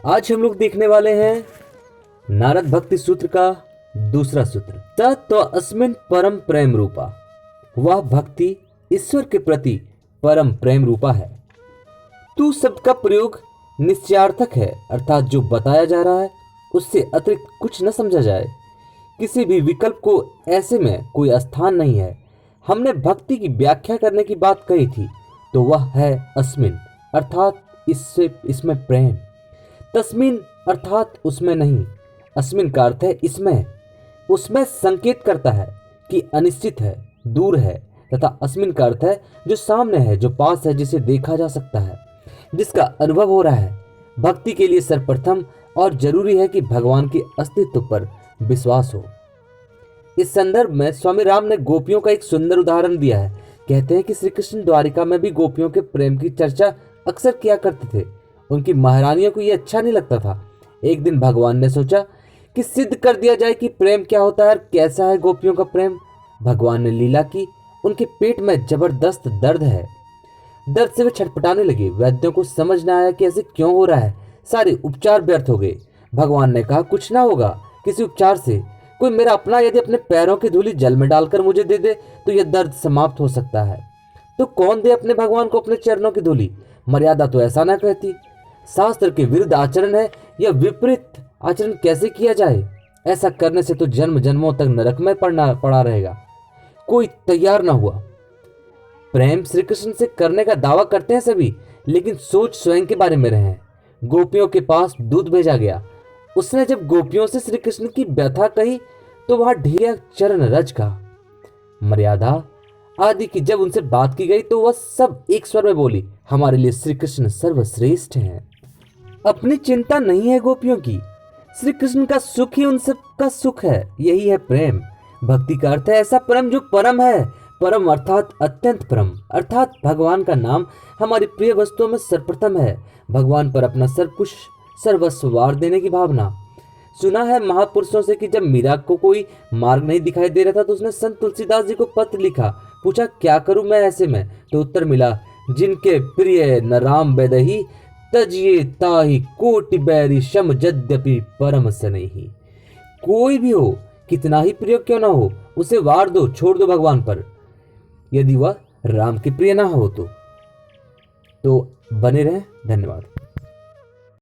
आज हम लोग देखने वाले हैं नारद भक्ति सूत्र का दूसरा सूत्र। तत्व अस्मिन् परम प्रेम रूपा। वह भक्ति ईश्वर के प्रति परम प्रेम रूपा है। तू शब्द का प्रयोग निश्चयार्थक है, अर्थात जो बताया जा रहा है उससे अतिरिक्त कुछ न समझा जाए। किसी भी विकल्प को ऐसे में कोई स्थान नहीं है। हमने भक्ति की व्याख्या करने की बात कही थी, तो वह है अस्मिन, अर्थात इसमें प्रेम। तस्मिन अर्थात उसमें नहीं। अस्मिन का अर्थ है इसमें। उसमें संकेत करता है कि अनिश्चित है, दूर है, तथा अस्मिन का अर्थ है जो सामने है, जो पास है, जिसे देखा जा सकता है, जिसका अनुभव हो रहा है। भक्ति के लिए सर्वप्रथम और जरूरी है कि भगवान के अस्तित्व पर विश्वास हो। इस संदर्भ में स्वामी राम ने गोपियों का एक सुंदर उदाहरण दिया है। कहते हैं कि श्री कृष्ण द्वारिका में भी गोपियों के प्रेम की चर्चा अक्सर किया करते थे। उनकी महारानियों को यह अच्छा नहीं लगता था। एक दिन भगवान ने सोचा कि सिद्ध कर दिया जाए कि प्रेम क्या होता है और कैसा है गोपियों का प्रेम। भगवान ने लीला की। उनके पेट में जबरदस्त दर्द है। दर्द से वे छटपटाने लगे। वैद्यों को समझ न आया कि ऐसे क्यों हो रहा है। सारे उपचार व्यर्थ हो गए। भगवान ने कहा, कुछ ना होगा किसी उपचार से। कोई मेरा अपना यदि अपने पैरों की धूली जल में डालकर मुझे दे दे तो यह दर्द समाप्त हो सकता है। तो कौन दे अपने भगवान को अपने चरणों की धूली? मर्यादा तो ऐसा ना कहती। शास्त्र के विरुद्ध आचरण है। यह विपरीत आचरण कैसे किया जाए? ऐसा करने से तो जन्म जन्मों तक नरक में पड़ा रहेगा। कोई तैयार ना हुआ। प्रेम श्री कृष्ण से करने का दावा करते हैं सभी, लेकिन सोच स्वयं के बारे में रहे। गोपियों के पास दूत भेजा गया। उसने जब गोपियों से श्री कृष्ण की व्यथा कही तो वहां ढेर चरण रज का। मर्यादा आदि की जब उनसे बात की गई तो वह सब एक स्वर में बोली, हमारे लिए श्री कृष्ण सर्वश्रेष्ठ हैं। अपनी चिंता नहीं है गोपियों की। श्री कृष्ण का सुख ही उन सब का सुख है। यही है प्रेम। भक्ति का अर्थ है ऐसा परम जो परम है। परम अर्थात अत्यंत परम, अर्थात भगवान का नाम हमारी प्रिय वस्तुओं में सर्वप्रथम है। भगवान पर अपना सब कुछ सर्वस्व वार देने की भावना। सुना है महापुरुषों से कि जब मीरा को कोई मार्ग नहीं दिखाई दे रहा था तो उसने संत तुलसीदास जी को पत्र लिखा। पूछा, क्या करूं मैं ऐसे में? तो उत्तर मिला, जिनके प्रिय न राम बेदही तजिए ताहि कोटि बैरी शम यद्यपि परम सनेही। कोई भी हो, कितना ही प्रिय क्यों ना हो, उसे वार दो, छोड़ दो भगवान पर, यदि वह राम के प्रिय ना हो तो बने रहें। धन्यवाद।